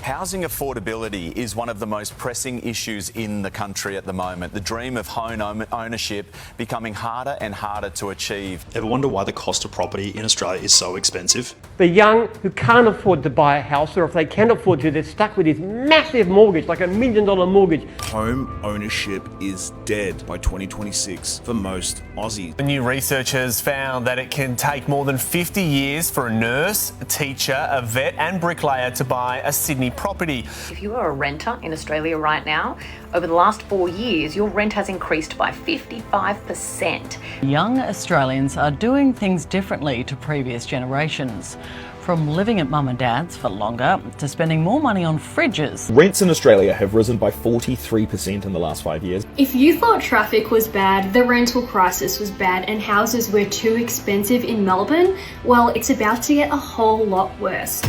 Housing affordability is one of the most pressing issues in the country at the moment. The dream of home ownership becoming harder and harder to achieve. Ever wonder why the cost of property in Australia is so expensive? The young who can't afford to buy a house, or if they can afford to, they're stuck with this massive mortgage, like $1 million mortgage. Home ownership is dead by 2026 for most Aussies. The new research has found that it can take more than 50 years for a nurse, a teacher, a vet and bricklayer to buy a Sydney property. If you are a renter in Australia right now, over the last 4 years, your rent has increased by 55%. Young Australians are doing things differently to previous generations. From living at mum and dad's for longer to spending more money on fridges. Rents in Australia have risen by 43% in the last 5 years. If you thought traffic was bad, the rental crisis was bad, and houses were too expensive in Melbourne, well, it's about to get a whole lot worse.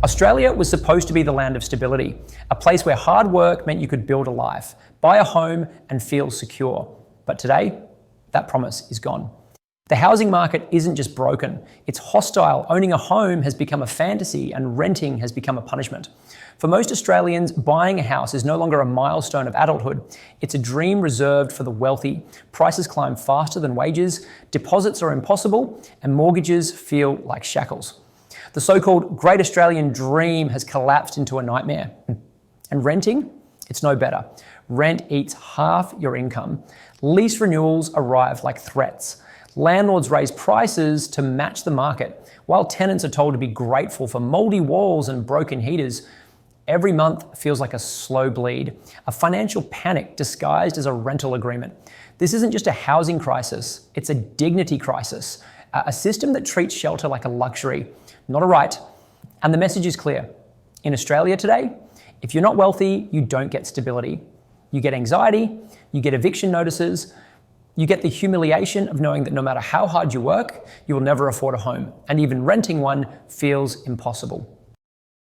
Australia was supposed to be the land of stability, a place where hard work meant you could build a life, buy a home and feel secure. But today, that promise is gone. The housing market isn't just broken, it's hostile. Owning a home has become a fantasy and renting has become a punishment. For most Australians, buying a house is no longer a milestone of adulthood. It's a dream reserved for the wealthy. Prices climb faster than wages, deposits are impossible, and mortgages feel like shackles. The so-called Great Australian Dream has collapsed into a nightmare. And renting? It's no better. Rent eats half your income. Lease renewals arrive like threats. Landlords raise prices to match the market, while tenants are told to be grateful for mouldy walls and broken heaters. Every month feels like a slow bleed, a financial panic disguised as a rental agreement. This isn't just a housing crisis, it's a dignity crisis, a system that treats shelter like a luxury, not a right. And the message is clear. In Australia today, if you're not wealthy, you don't get stability. You get anxiety, you get eviction notices, you get the humiliation of knowing that no matter how hard you work, you will never afford a home, and even renting one feels impossible.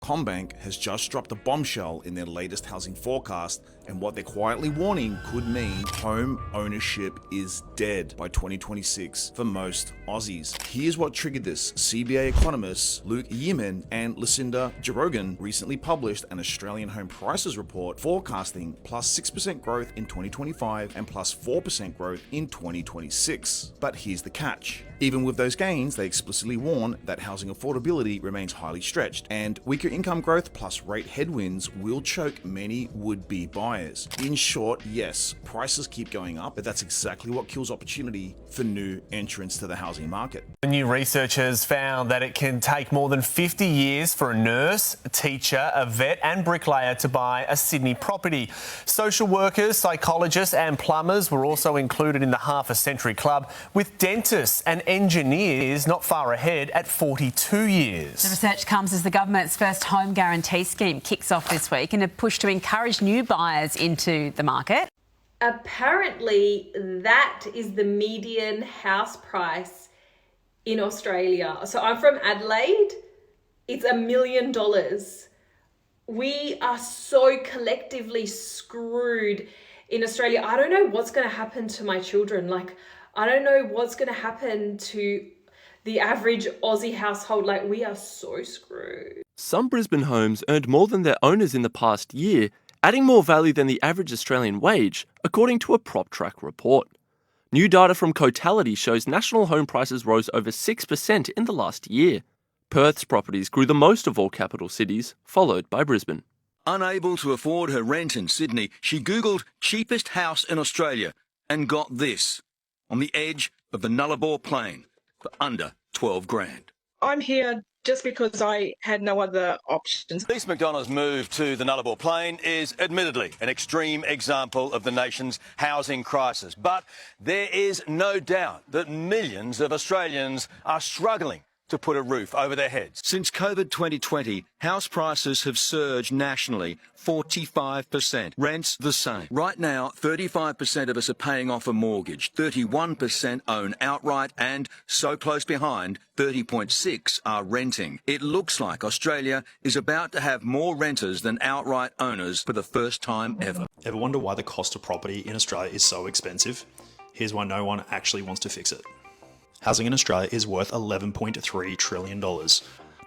CommBank has just dropped a bombshell in their latest housing forecast, and what they're quietly warning could mean home ownership is dead by 2026 for most Aussies. Here's what triggered this. CBA economists Luke Yeaman and Lucinda Jarogan recently published an Australian home prices report forecasting plus 6% growth in 2025 and plus 4% growth in 2026. But here's the catch. Even with those gains, they explicitly warn that housing affordability remains highly stretched, and weaker income growth plus rate headwinds will choke many would-be buyers. In short, yes, prices keep going up, but that's exactly what kills opportunity for new entrants to the housing market. The new research has found that it can take more than 50 years for a nurse, a teacher, a vet and bricklayer to buy a Sydney property. Social workers, psychologists and plumbers were also included in the half a century club, with dentists and engineers not far ahead at 42 years. The research comes as the government's first home guarantee scheme kicks off this week in a push to encourage new buyers into the market. Apparently, that is the median house price in Australia. So I'm from Adelaide. It's $1 million. We are so collectively screwed in Australia. I don't know what's going to happen to my children. I don't know what's going to happen to the average Aussie household. We are so screwed. Some Brisbane homes earned more than their owners in the past year, adding more value than the average Australian wage, according to a PropTrack report. New data from Cotality shows national home prices rose over 6% in the last year. Perth's properties grew the most of all capital cities, followed by Brisbane. Unable to afford her rent in Sydney, she Googled cheapest house in Australia and got this. On the edge of the Nullarbor Plain for under 12 grand. I'm here just because I had no other options. Lisa McDonough's move to the Nullarbor Plain is admittedly an extreme example of the nation's housing crisis. But there is no doubt that millions of Australians are struggling to put a roof over their heads. Since COVID 2020, house prices have surged nationally 45%. Rents the same. Right now, 35% of us are paying off a mortgage, 31% own outright, and so close behind, 30.6% are renting. It looks like Australia is about to have more renters than outright owners for the first time ever. Ever wonder why the cost of property in Australia is so expensive? Here's why no one actually wants to fix it. Housing in Australia is worth $11.3 trillion.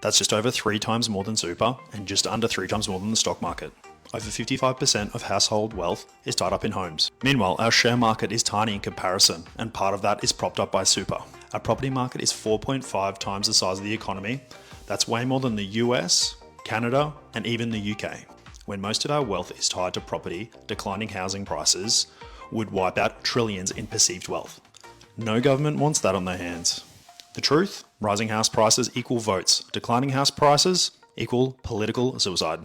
That's just over 3 times more than super and just under 3 times more than the stock market. Over 55% of household wealth is tied up in homes. Meanwhile, our share market is tiny in comparison, and part of that is propped up by super. Our property market is 4.5 times the size of the economy. That's way more than the US, Canada, and even the UK. When most of our wealth is tied to property, declining housing prices would wipe out trillions in perceived wealth. No government wants that on their hands. The truth? Rising house prices equal votes. Declining house prices equal political suicide.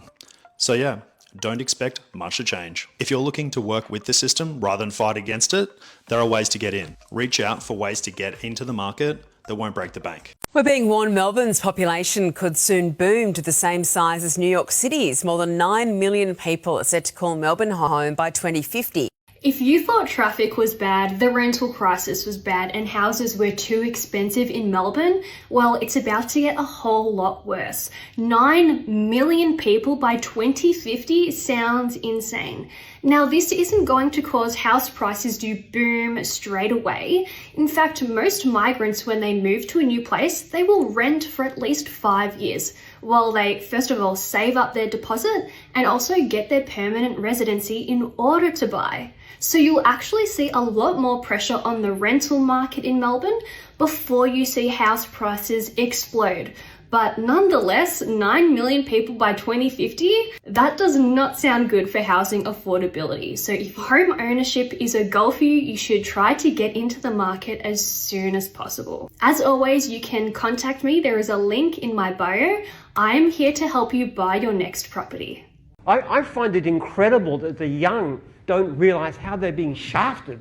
So yeah, don't expect much to change. If you're looking to work with the system rather than fight against it, there are ways to get in. Reach out for ways to get into the market that won't break the bank. We're being warned Melbourne's population could soon boom to the same size as New York City's. More than 9 million people are set to call Melbourne home by 2050. If you thought traffic was bad, the rental crisis was bad, and houses were too expensive in Melbourne, well, it's about to get a whole lot worse. 9 million people by 2050 sounds insane. Now, this isn't going to cause house prices to boom straight away. In fact, most migrants, when they move to a new place, they will rent for at least 5 years, while they, first of all, save up their deposit and also get their permanent residency in order to buy. So you'll actually see a lot more pressure on the rental market in Melbourne before you see house prices explode. But nonetheless, 9 million people by 2050, that does not sound good for housing affordability. So if home ownership is a goal for you, you should try to get into the market as soon as possible. As always, you can contact me. There is a link in my bio. I am here to help you buy your next property. I find it incredible that the young don't realise how they're being shafted.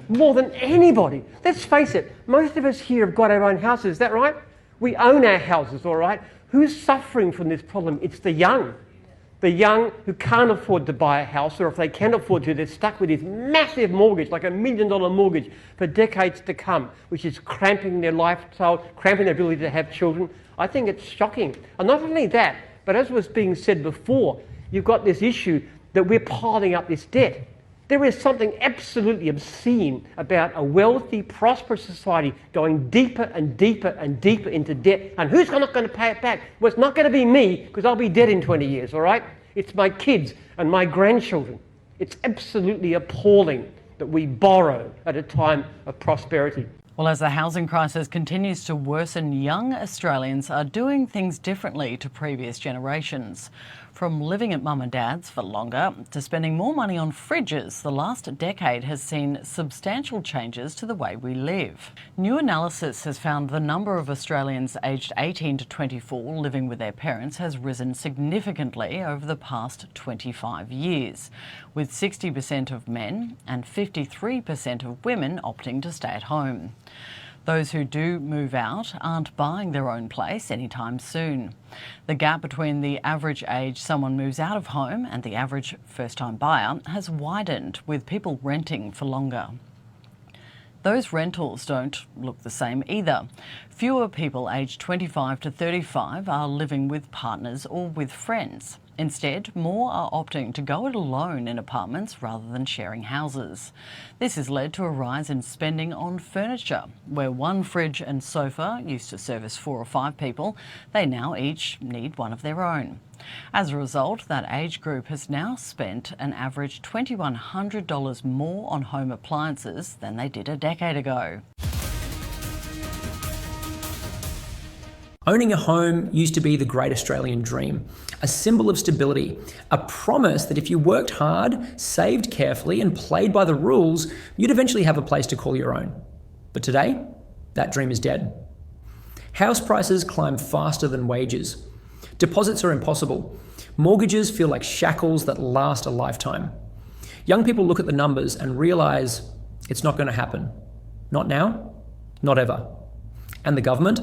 More than anybody. Let's face it, most of us here have got our own houses, is that right? We own our houses, all right? Who's suffering from this problem? It's the young. The young who can't afford to buy a house, or if they can afford to, they're stuck with this massive mortgage, like $1 million mortgage for decades to come, which is cramping their lifestyle, cramping their ability to have children. I think it's shocking. And not only that, but as was being said before, you've got this issue that we're piling up this debt. There is something absolutely obscene about a wealthy, prosperous society going deeper and deeper and deeper into debt. And who's not going to pay it back? Well, it's not going to be me, because I'll be dead in 20 years, all right? It's my kids and my grandchildren. It's absolutely appalling that we borrow at a time of prosperity. Well, as the housing crisis continues to worsen, young Australians are doing things differently to previous generations. From living at mum and dad's for longer to spending more money on fridges, the last decade has seen substantial changes to the way we live. New analysis has found the number of Australians aged 18 to 24 living with their parents has risen significantly over the past 25 years, with 60% of men and 53% of women opting to stay at home. Those who do move out aren't buying their own place anytime soon. The gap between the average age someone moves out of home and the average first-time buyer has widened, with people renting for longer. Those rentals don't look the same either. Fewer people aged 25 to 35 are living with partners or with friends. Instead, more are opting to go it alone in apartments rather than sharing houses. This has led to a rise in spending on furniture, where one fridge and sofa used to service 4 or 5 people, they now each need one of their own. As a result, that age group has now spent an average $2,100 more on home appliances than they did a decade ago. Owning a home used to be the great Australian dream, a symbol of stability, a promise that if you worked hard, saved carefully, and played by the rules, you'd eventually have a place to call your own. But today, that dream is dead. House prices climb faster than wages. Deposits are impossible. Mortgages feel like shackles that last a lifetime. Young people look at the numbers and realise it's not going to happen. Not now, not ever. And the government?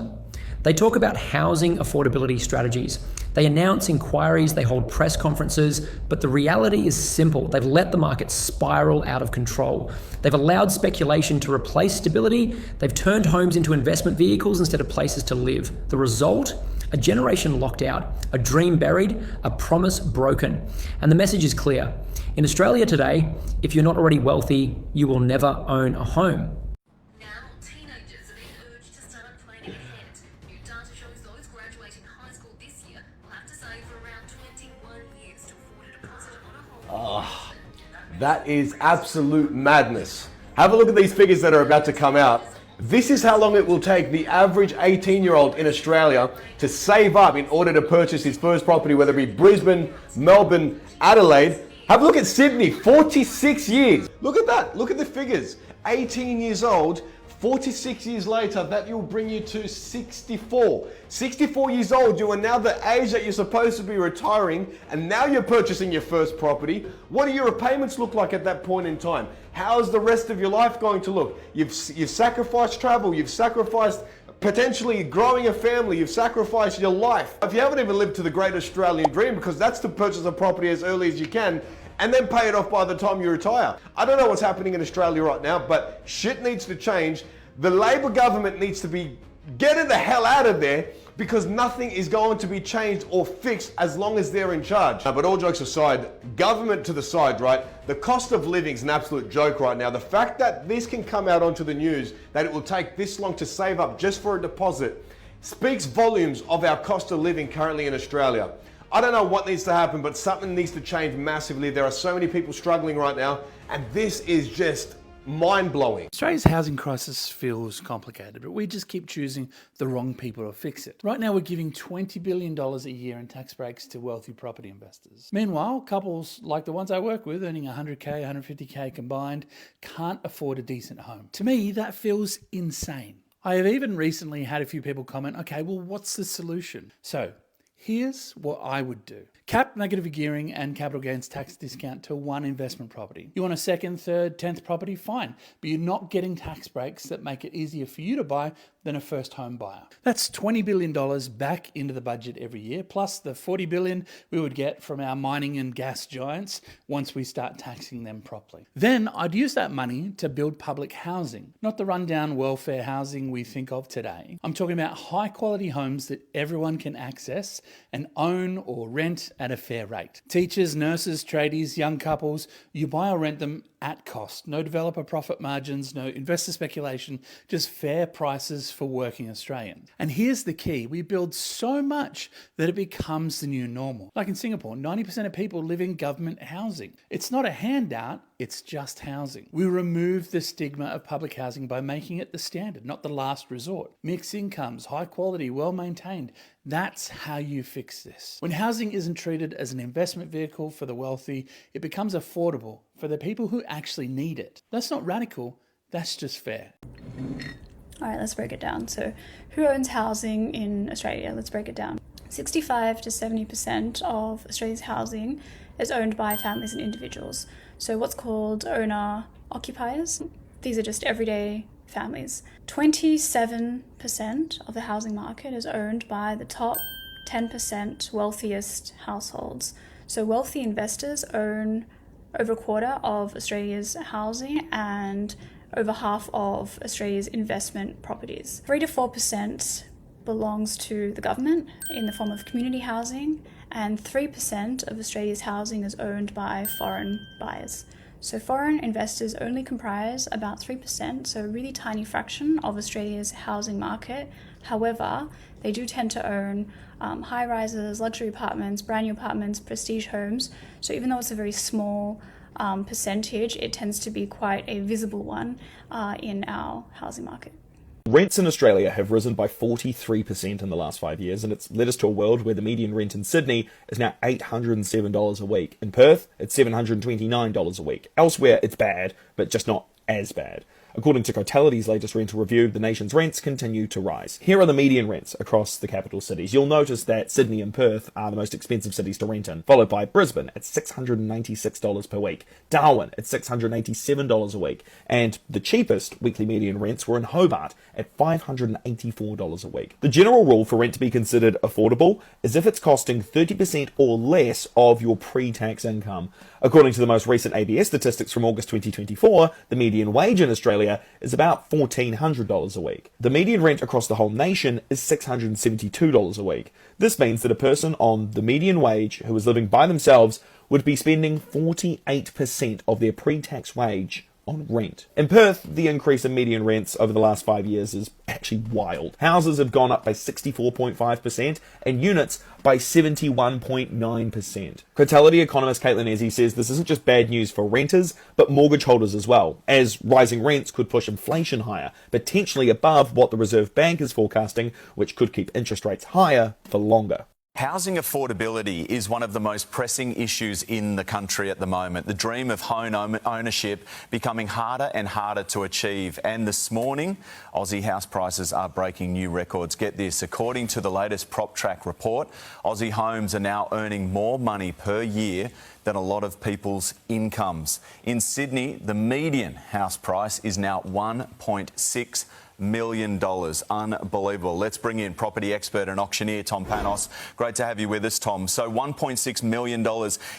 They talk about housing affordability strategies. They announce inquiries, they hold press conferences, but the reality is simple. They've let the market spiral out of control. They've allowed speculation to replace stability. They've turned homes into investment vehicles instead of places to live. The result? A generation locked out, a dream buried, a promise broken. And the message is clear. In Australia today, if you're not already wealthy, you will never own a home. That is absolute madness. Have a look at these figures that are about to come out. This is how long it will take the average 18-year-old in Australia to save up in order to purchase his first property, whether it be Brisbane, Melbourne, Adelaide. Have a look at Sydney, 46 years. Look at that, look at the figures. 18 years old, 46 years later, that will bring you to 64. 64 years old, you are now the age that you're supposed to be retiring, and now you're purchasing your first property. What do your repayments look like at that point in time? How is the rest of your life going to look? You've sacrificed travel, you've sacrificed potentially growing a family, you've sacrificed your life. If you haven't even lived to the great Australian dream, because that's to purchase a property as early as you can, and then pay it off by the time you retire. I don't know what's happening in Australia right now, but shit needs to change. The Labor government needs to be getting the hell out of there, because nothing is going to be changed or fixed as long as they're in charge. But all jokes aside, government to the side, right? The cost of living is an absolute joke right now. The fact that this can come out onto the news, that it will take this long to save up just for a deposit, speaks volumes of our cost of living currently in Australia. I don't know what needs to happen, but something needs to change massively. There are so many people struggling right now, and this is just mind-blowing. Australia's housing crisis feels complicated, but we just keep choosing the wrong people to fix it. Right now, we're giving $20 billion a year in tax breaks to wealthy property investors. Meanwhile, couples like the ones I work with, earning 100K, 150K combined, can't afford a decent home. To me, that feels insane. I have even recently had a few people comment, okay, well, what's the solution? So, here's what I would do. Cap negative gearing and capital gains tax discount to one investment property. You want a second, third, 10th property? Fine. But you're not getting tax breaks that make it easier for you to buy than a first home buyer. That's $20 billion back into the budget every year, plus the $40 billion we would get from our mining and gas giants once we start taxing them properly. Then I'd use that money to build public housing, not the rundown welfare housing we think of today. I'm talking about high quality homes that everyone can access and own or rent at a fair rate. Teachers, nurses, tradies, young couples, you buy or rent them at cost. No developer profit margins, no investor speculation, just fair prices for working Australians. And here's the key, we build so much that it becomes the new normal. Like in Singapore, 90% of people live in government housing. It's not a handout, it's just housing. We remove the stigma of public housing by making it the standard, not the last resort. Mixed incomes, high quality, well maintained. That's how you fix this. When housing isn't treated as an investment vehicle for the wealthy, it becomes affordable for the people who actually need it. That's not radical, that's just fair. All right, let's break it down. So who owns housing in Australia? Let's break it down. 65 to 70% of Australia's housing is owned by families and individuals. So what's called owner occupiers. These are just everyday families. 27% of the housing market is owned by the top 10% wealthiest households. So wealthy investors own over a quarter of Australia's housing and over half of Australia's investment properties. 3 to 4% belongs to the government in the form of community housing, and 3% of Australia's housing is owned by foreign buyers. So foreign investors only comprise about 3%, so a really tiny fraction of Australia's housing market. However, they do tend to own high-rises, luxury apartments, brand new apartments, prestige homes. So even though it's a very small percentage, it tends to be quite a visible one in our housing market. Rents in Australia have risen by 43% in the last 5 years, and it's led us to a world where the median rent in Sydney is now $807 a week. In Perth, it's $729 a week. Elsewhere, it's bad, but just not as bad. According to Cotality's latest rental review, the nation's rents continue to rise. Here are the median rents across the capital cities. You'll notice that Sydney and Perth are the most expensive cities to rent in, followed by Brisbane at $696 per week, Darwin at $687 a week, and the cheapest weekly median rents were in Hobart at $584 a week. The general rule for rent to be considered affordable is if it's costing 30% or less of your pre-tax income. According to the most recent ABS statistics from August 2024, the median wage in Australia is about $1,400 a week. The median rent across the whole nation is $672 a week. This means that a person on the median wage who is living by themselves would be spending 48% of their pre-tax wage on rent. In Perth, the increase in median rents over the last 5 years is actually wild. Houses have gone up by 64.5% and units by 71.9%. Cotality economist Caitlin Ezzi says this isn't just bad news for renters, but mortgage holders as well, as rising rents could push inflation higher, potentially above what the Reserve Bank is forecasting, which could keep interest rates higher for longer. Housing affordability is one of the most pressing issues in the country at the moment. The dream of home ownership becoming harder and harder to achieve. And this morning, Aussie house prices are breaking new records. Get this, according to the latest PropTrack report, Aussie homes are now earning more money per year than a lot of people's incomes. In Sydney, the median house price is now $1.6 million. Unbelievable. Let's bring in property expert and auctioneer Tom Panos. Great to have you with us, Tom. So $1.6 million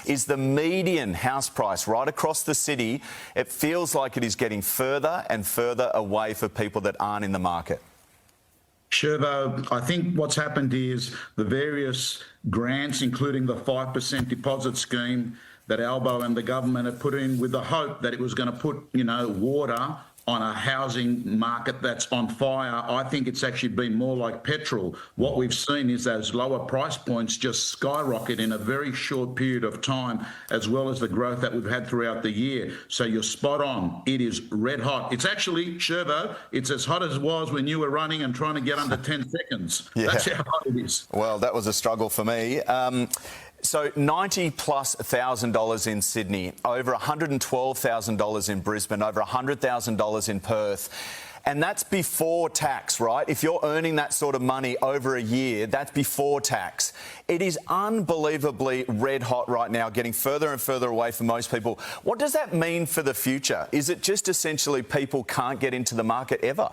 is the median house price right across the city. It feels like it is getting further and further away for people that aren't in the market. Shervo, I think what's happened is the various grants, including the 5% deposit scheme that Albo and the government have put in with the hope that it was going to put, water on a housing market that's on fire. I think it's actually been more like petrol. What we've seen is those lower price points just skyrocket in a very short period of time, as well as the growth that we've had throughout the year. So you're spot on. It is red hot. It's actually, Shervo, it's as hot as it was when you were running and trying to get under 10 seconds. Yeah. That's how hot it is. Well, that was a struggle for me. So $90,000+ in Sydney, over $112,000 in Brisbane, over $100,000 in Perth. And that's before tax, right? If you're earning that sort of money over a year, that's before tax. It is unbelievably red hot right now, getting further and further away from most people. What does that mean for the future? Is it just essentially people can't get into the market ever?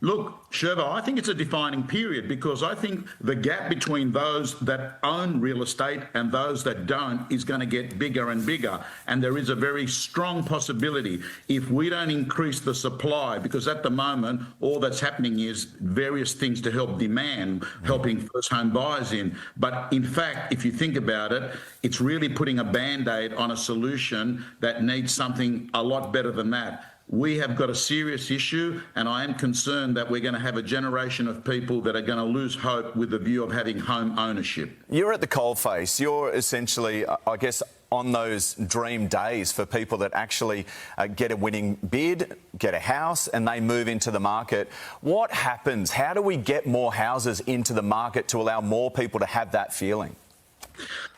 Look, Shervo, I think it's a defining period because I think the gap between those that own real estate and those that don't is going to get bigger and bigger. And there is a very strong possibility if we don't increase the supply, because at the moment, all that's happening is various things to help demand, helping first home buyers in. But in fact, if you think about it, it's really putting a Band-Aid on a solution that needs something a lot better than that. We have got a serious issue, and I am concerned that we're going to have a generation of people that are going to lose hope with the view of having home ownership. You're at the coalface. You're essentially, I guess, on those dream days for people that actually get a winning bid, get a house, and they move into the market. What happens? How do we get more houses into the market to allow more people to have that feeling?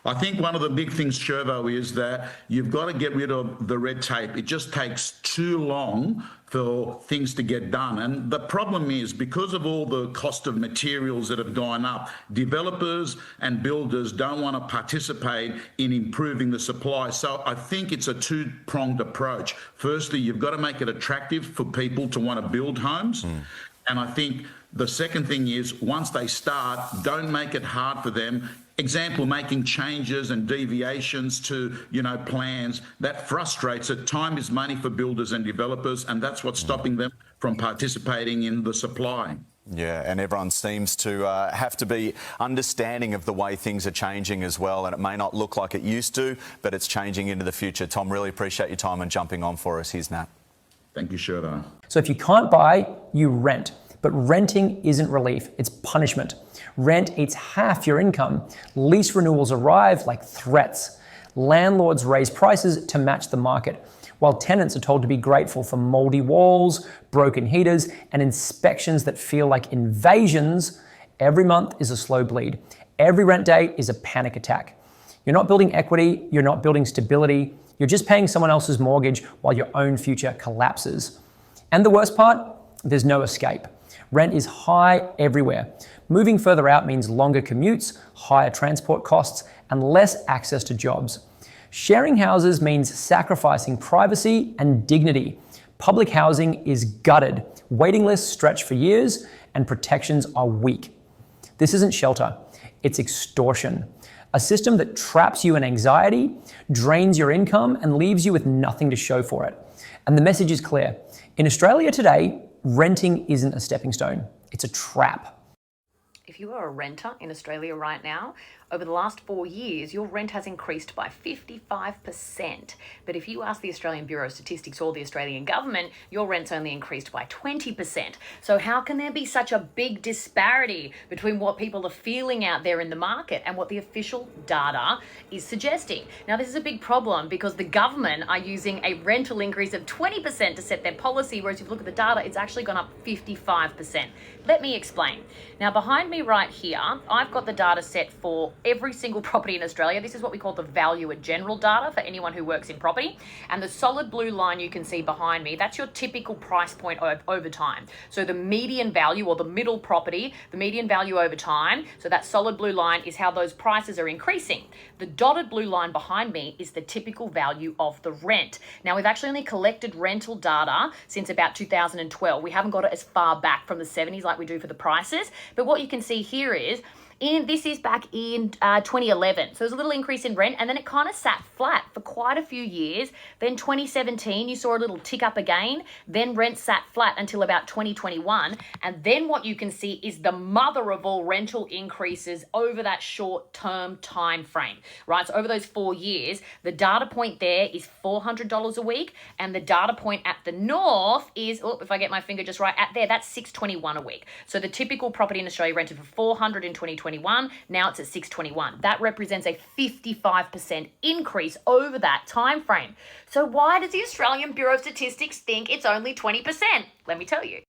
I think one of the big things, Shervo, is that you've got to get rid of the red tape. It just takes too long for things to get done. And the problem is, because of all the cost of materials that have gone up, developers and builders don't want to participate in improving the supply. So I think it's a two-pronged approach. Firstly, you've got to make it attractive for people to want to build homes. And I think the second thing is, once they start, don't make it hard for them. Example, making changes and deviations to, plans. That frustrates it. Time is money for builders and developers, and that's what's stopping them from participating in the supply. Yeah, and everyone seems to have to be understanding of the way things are changing as well, and it may not look like it used to, but it's changing into the future. Tom, really appreciate your time and jumping on for us. Here's Nat. Thank you, Shervo. So if you can't buy, you rent. But renting isn't relief, it's punishment. Rent eats half your income. Lease renewals arrive like threats. Landlords raise prices to match the market, while tenants are told to be grateful for mouldy walls, broken heaters, and inspections that feel like invasions. Every month is a slow bleed. Every rent day is a panic attack. You're not building equity, you're not building stability, you're just paying someone else's mortgage while your own future collapses. And the worst part? There's no escape. Rent is high everywhere. Moving further out means longer commutes, higher transport costs, and less access to jobs. Sharing houses means sacrificing privacy and dignity. Public housing is gutted. Waiting lists stretch for years, and protections are weak. This isn't shelter, it's extortion. A system that traps you in anxiety, drains your income, and leaves you with nothing to show for it. And the message is clear. In Australia today, renting isn't a stepping stone, it's a trap. If you are a renter in Australia right now, over the last 4 years, your rent has increased by 55%. But if you ask the Australian Bureau of Statistics or the Australian government, your rent's only increased by 20%. So how can there be such a big disparity between what people are feeling out there in the market and what the official data is suggesting? Now, this is a big problem because the government are using a rental increase of 20% to set their policy, whereas if you look at the data, it's actually gone up 55%. Let me explain. Now, behind me right here, I've got the data set for every single property in Australia. This is what we call the valuer general data for anyone who works in property. And the solid blue line you can see behind me, that's your typical price point over time. So the median value or the middle property, the median value over time, so that solid blue line is how those prices are increasing. The dotted blue line behind me is the typical value of the rent. Now, we've actually only collected rental data since about 2012. We haven't got it as far back from the 70s like we do for the prices. But what you can see here is, this is back in 2011. So there's a little increase in rent and then it kind of sat flat for quite a few years. Then 2017, you saw a little tick up again. Then rent sat flat until about 2021. And then what you can see is the mother of all rental increases over that short-term time frame, right? So over those 4 years, the data point there is $400 a week. And the data point at the north is, if I get my finger just right, at there, that's $621 a week. So the typical property in Australia rented for $400 in 2021. Now it's at $621. That represents a 55% increase over that time frame. So why does the Australian Bureau of Statistics think it's only 20%? Let me tell you.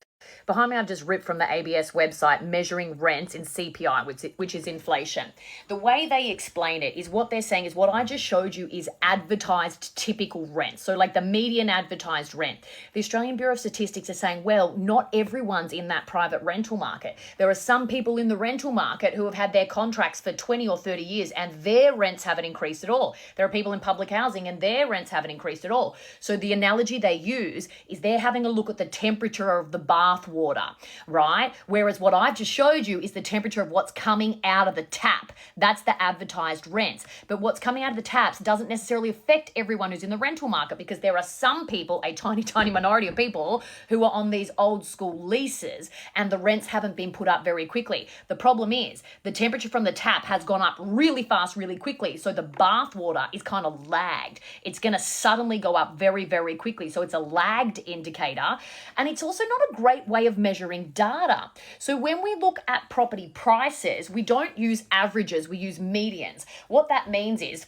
Behind me, I've just ripped from the ABS website measuring rents in CPI, which is inflation. The way they explain it is what they're saying is what I just showed you is advertised typical rent. So like the median advertised rent. The Australian Bureau of Statistics are saying, well, not everyone's in that private rental market. There are some people in the rental market who have had their contracts for 20 or 30 years and their rents haven't increased at all. There are people in public housing and their rents haven't increased at all. So the analogy they use is they're having a look at the temperature of the bath water, right? Whereas what I've just showed you is the temperature of what's coming out of the tap. That's the advertised rents. But what's coming out of the taps doesn't necessarily affect everyone who's in the rental market because there are some people, a tiny, tiny minority of people who are on these old school leases and the rents haven't been put up very quickly. The problem is the temperature from the tap has gone up really fast, really quickly. So the bath water is kind of lagged. It's going to suddenly go up very, very quickly. So it's a lagged indicator. And it's also not a great way of measuring data. So when we look at property prices, we don't use averages, we use medians. What that means is,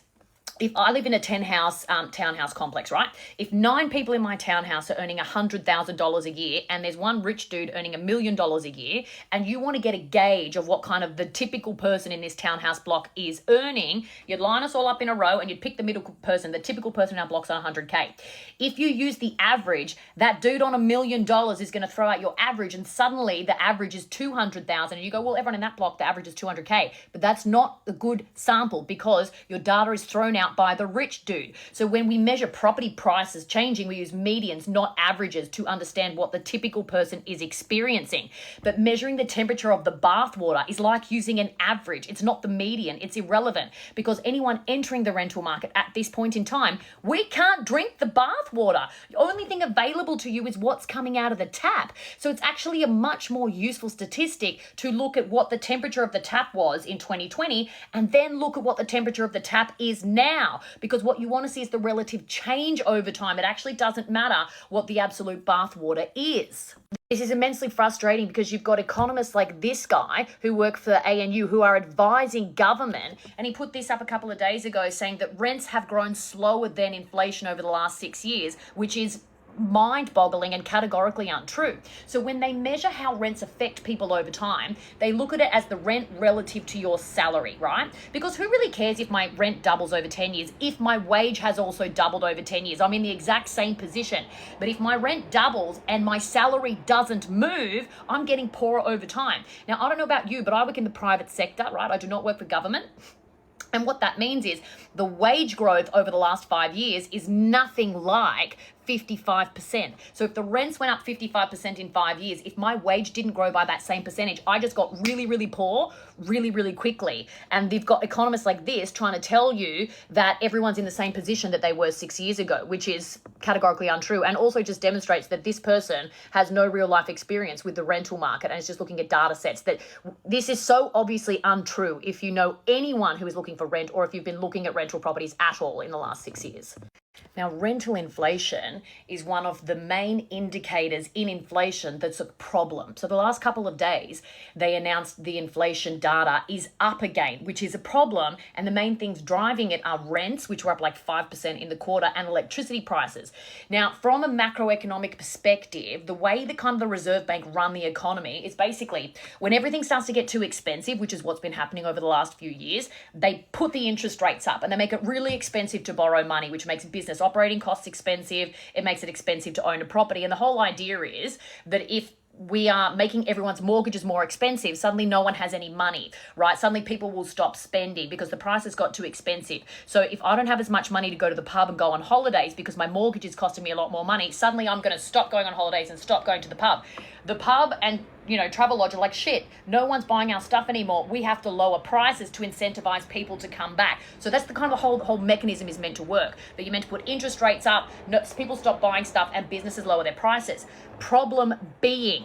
if I live in a 10-house townhouse complex, right? If 9 people in my townhouse are earning $100,000 a year and there's one rich dude earning $1 million a year and you want to get a gauge of what kind of the typical person in this townhouse block is earning, you'd line us all up in a row and you'd pick the middle person, the typical person in our block's on 100K. If you use the average, that dude on $1 million is going to throw out your average and suddenly the average is 200,000 and you go, well, everyone in that block, the average is 200K. But that's not a good sample because your data is thrown out by the rich dude. So when we measure property prices changing, we use medians, not averages, to understand what the typical person is experiencing. But measuring the temperature of the bath water is like using an average. It's not the median. It's irrelevant because anyone entering the rental market at this point in time, we can't drink the bath water. The only thing available to you is what's coming out of the tap. So it's actually a much more useful statistic to look at what the temperature of the tap was in 2020 and then look at what the temperature of the tap is now. Because what you want to see is the relative change over time. It actually doesn't matter what the absolute bath water is. This is immensely frustrating because you've got economists like this guy who work for the ANU who are advising government, and he put this up a couple of days ago saying that rents have grown slower than inflation over the last 6 years, which is mind-boggling and categorically untrue. So when they measure how rents affect people over time, they look at it as the rent relative to your salary, right? Because who really cares if my rent doubles over 10 years if my wage has also doubled over 10 years? I'm in the exact same position. But if my rent doubles and my salary doesn't move, I'm getting poorer over time. Now, I don't know about you, but I work in the private sector, right? I do not work for government. And what that means is the wage growth over the last 5 years is nothing like 55%. So if the rents went up 55% in 5 years, if my wage didn't grow by that same percentage, I just got really, really poor really, really quickly. And they've got economists like this trying to tell you that everyone's in the same position that they were 6 years ago, which is categorically untrue, and also just demonstrates that this person has no real life experience with the rental market and is just looking at data sets. That this is so obviously untrue if you know anyone who is looking for rent, or if you've been looking at rental properties at all in the last 6 years. Now, rental inflation is one of the main indicators in inflation that's a problem. So the last couple of days, they announced the inflation data is up again, which is a problem. And the main things driving it are rents, which were up like 5% in the quarter, and electricity prices. Now, from a macroeconomic perspective, the way the Reserve Bank run the economy is basically when everything starts to get too expensive, which is what's been happening over the last few years, they put the interest rates up and they make it really expensive to borrow money, which makes business operating costs expensive. It makes it expensive to own a property. And the whole idea is that if we are making everyone's mortgages more expensive, suddenly no one has any money, right? Suddenly people will stop spending because the prices got too expensive. So if I don't have as much money to go to the pub and go on holidays because my mortgage is costing me a lot more money, suddenly I'm going to stop going on holidays and stop going to the pub. The pub and Travelodge are like, shit, no one's buying our stuff anymore. We have to lower prices to incentivize people to come back. So that's the kind of the whole mechanism is meant to work. That you're meant to put interest rates up, people stop buying stuff, and businesses lower their prices. Problem being,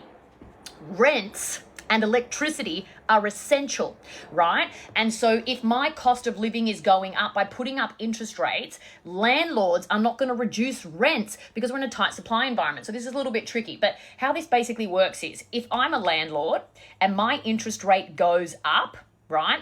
rents and electricity are essential, right? And so if my cost of living is going up by putting up interest rates, landlords are not going to reduce rents because we're in a tight supply environment. So this is a little bit tricky, but how this basically works is if I'm a landlord and my interest rate goes up, right?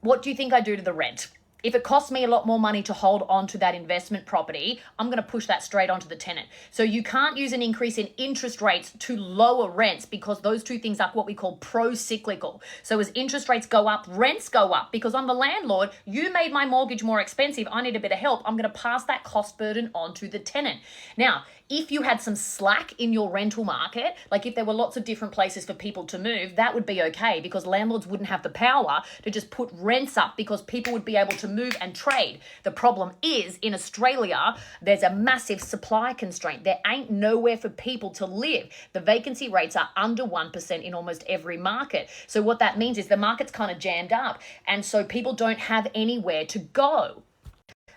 What do you think I do to the rent? If it costs me a lot more money to hold on to that investment property, I'm going to push that straight onto the tenant. So you can't use an increase in interest rates to lower rents because those two things are what we call pro-cyclical. So as interest rates go up, rents go up because I'm the landlord. You made my mortgage more expensive. I need a bit of help. I'm going to pass that cost burden onto the tenant. Now, if you had some slack in your rental market, like if there were lots of different places for people to move, that would be okay because landlords wouldn't have the power to just put rents up because people would be able to move and trade. The problem is in Australia, there's a massive supply constraint. There ain't nowhere for people to live. The vacancy rates are under 1% in almost every market. So what that means is the market's kind of jammed up. And so people don't have anywhere to go.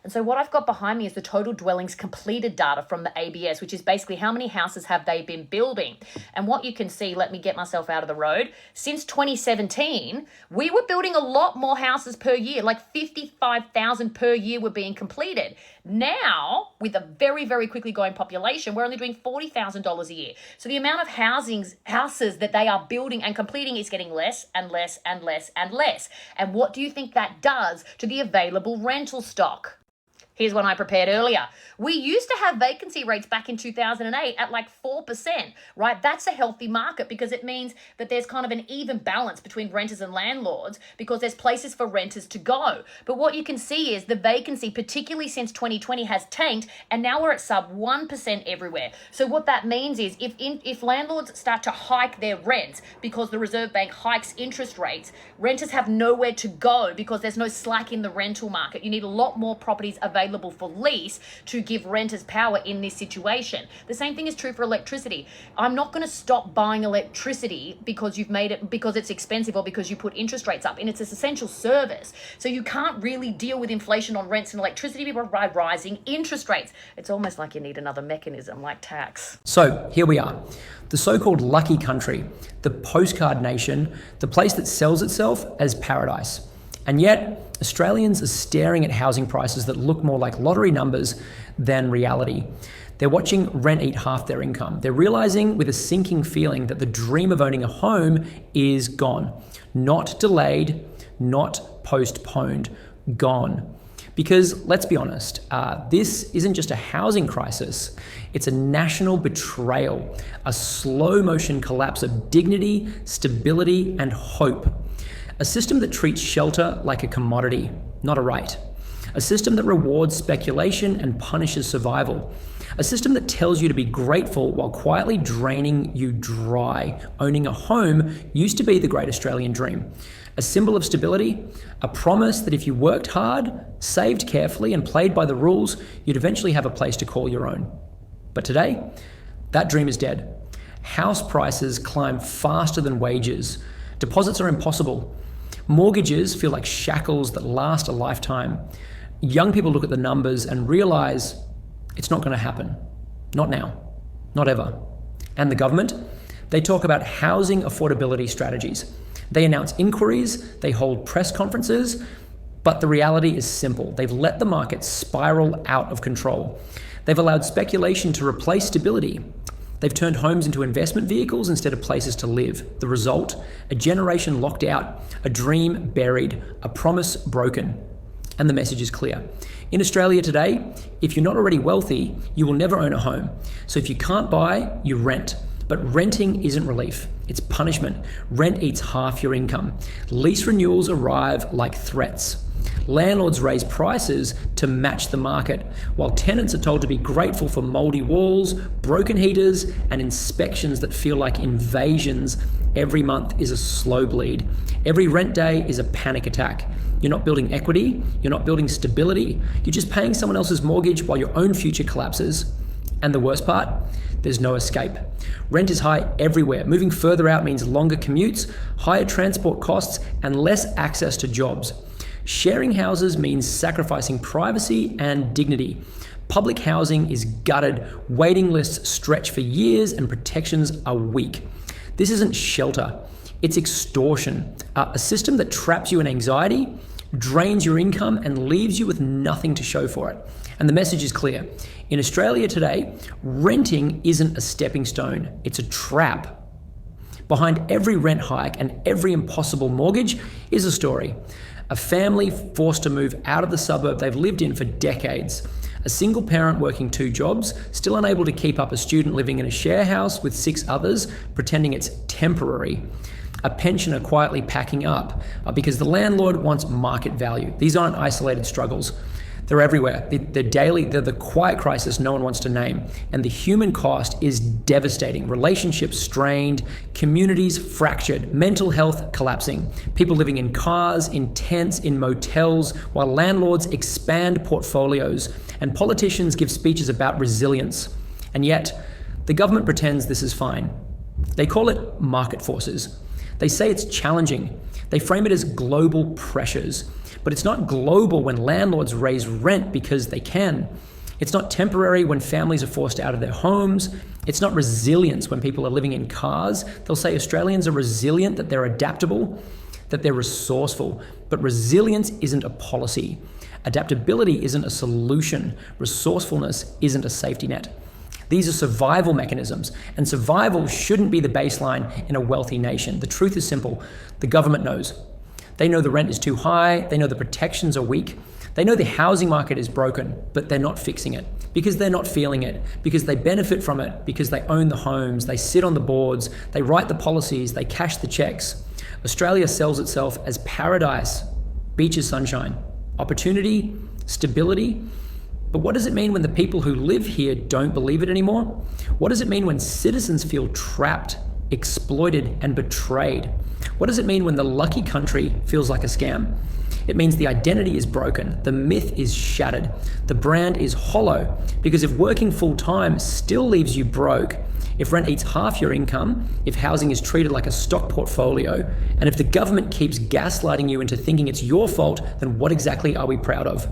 And so what I've got behind me is the total dwellings completed data from the ABS, which is basically how many houses have they been building. And what you can see, let me get myself out of the road, since 2017, we were building a lot more houses per year, like 55,000 per year were being completed. Now, with a very, very quickly growing population, we're only doing $40,000 a year. So the amount of houses that they are building and completing is getting less and less and less and less. And what do you think that does to the available rental stock? Here's one I prepared earlier. We used to have vacancy rates back in 2008 at like 4%, right? That's a healthy market because it means that there's kind of an even balance between renters and landlords because there's places for renters to go. But what you can see is the vacancy, particularly since 2020, has tanked and now we're at sub 1% everywhere. So what that means is if landlords start to hike their rents because the Reserve Bank hikes interest rates, renters have nowhere to go because there's no slack in the rental market. You need a lot more properties available for lease to give renters power in this situation. The same thing is true for electricity. I'm not going to stop buying electricity because you've made it because it's expensive or because you put interest rates up, and it's an essential service. So you can't really deal with inflation on rents and electricity by rising interest rates. It's almost like you need another mechanism like tax. So here we are, the so-called lucky country, the postcard nation, the place that sells itself as paradise. And yet, Australians are staring at housing prices that look more like lottery numbers than reality. They're watching rent eat half their income. They're realizing with a sinking feeling that the dream of owning a home is gone. Not delayed, not postponed, gone. Because let's be honest, this isn't just a housing crisis, it's a national betrayal, a slow motion collapse of dignity, stability, and hope. A system that treats shelter like a commodity, not a right. A system that rewards speculation and punishes survival. A system that tells you to be grateful while quietly draining you dry. Owning a home used to be the great Australian dream. A symbol of stability, a promise that if you worked hard, saved carefully, and played by the rules, you'd eventually have a place to call your own. But today, that dream is dead. House prices climb faster than wages. Deposits are impossible. Mortgages feel like shackles that last a lifetime. Young people look at the numbers and realize it's not going to happen. Not now. Not ever. And the government? They talk about housing affordability strategies. They announce inquiries, they hold press conferences, but the reality is simple. They've let the market spiral out of control. They've allowed speculation to replace stability. They've turned homes into investment vehicles instead of places to live. The result? A generation locked out, a dream buried, a promise broken. And the message is clear. In Australia today, if you're not already wealthy, you will never own a home. So if you can't buy, you rent. But renting isn't relief, it's punishment. Rent eats half your income. Lease renewals arrive like threats. Landlords raise prices to match the market, while tenants are told to be grateful for mouldy walls, broken heaters, and inspections that feel like invasions. Every month is a slow bleed. Every rent day is a panic attack. You're not building equity, you're not building stability, you're just paying someone else's mortgage while your own future collapses. And the worst part? There's no escape. Rent is high everywhere. Moving further out means longer commutes, higher transport costs, and less access to jobs. Sharing houses means sacrificing privacy and dignity. Public housing is gutted, waiting lists stretch for years, and protections are weak. This isn't shelter, it's extortion. A system that traps you in anxiety, drains your income, and leaves you with nothing to show for it. And the message is clear. In Australia today, renting isn't a stepping stone, it's a trap. Behind every rent hike and every impossible mortgage is a story. A family forced to move out of the suburb they've lived in for decades. A single parent working 2 jobs, still unable to keep up a student living in a share house with 6 others, pretending it's temporary. A pensioner quietly packing up because the landlord wants market value. These aren't isolated struggles. They're everywhere. They're the quiet crisis no one wants to name. And the human cost is devastating. Relationships strained, communities fractured, mental health collapsing, people living in cars, in tents, in motels, while landlords expand portfolios and politicians give speeches about resilience. And yet, the government pretends this is fine. They call it market forces. They say it's challenging. They frame it as global pressures. But it's not global when landlords raise rent because they can. It's not temporary when families are forced out of their homes. It's not resilience when people are living in cars. They'll say Australians are resilient, that they're adaptable, that they're resourceful. But resilience isn't a policy. Adaptability isn't a solution. Resourcefulness isn't a safety net. These are survival mechanisms, and survival shouldn't be the baseline in a wealthy nation. The truth is simple. The government knows. They know the rent is too high, they know the protections are weak, they know the housing market is broken, but they're not fixing it because they're not feeling it, because they benefit from it, because they own the homes, they sit on the boards, they write the policies, they cash the checks. Australia sells itself as paradise, beaches, sunshine, opportunity, stability. But what does it mean when the people who live here don't believe it anymore? What does it mean when citizens feel trapped, exploited, and betrayed? What does it mean when the lucky country feels like a scam? It means the identity is broken, the myth is shattered, the brand is hollow, because if working full-time still leaves you broke, if rent eats half your income, if housing is treated like a stock portfolio, and if the government keeps gaslighting you into thinking it's your fault, then what exactly are we proud of?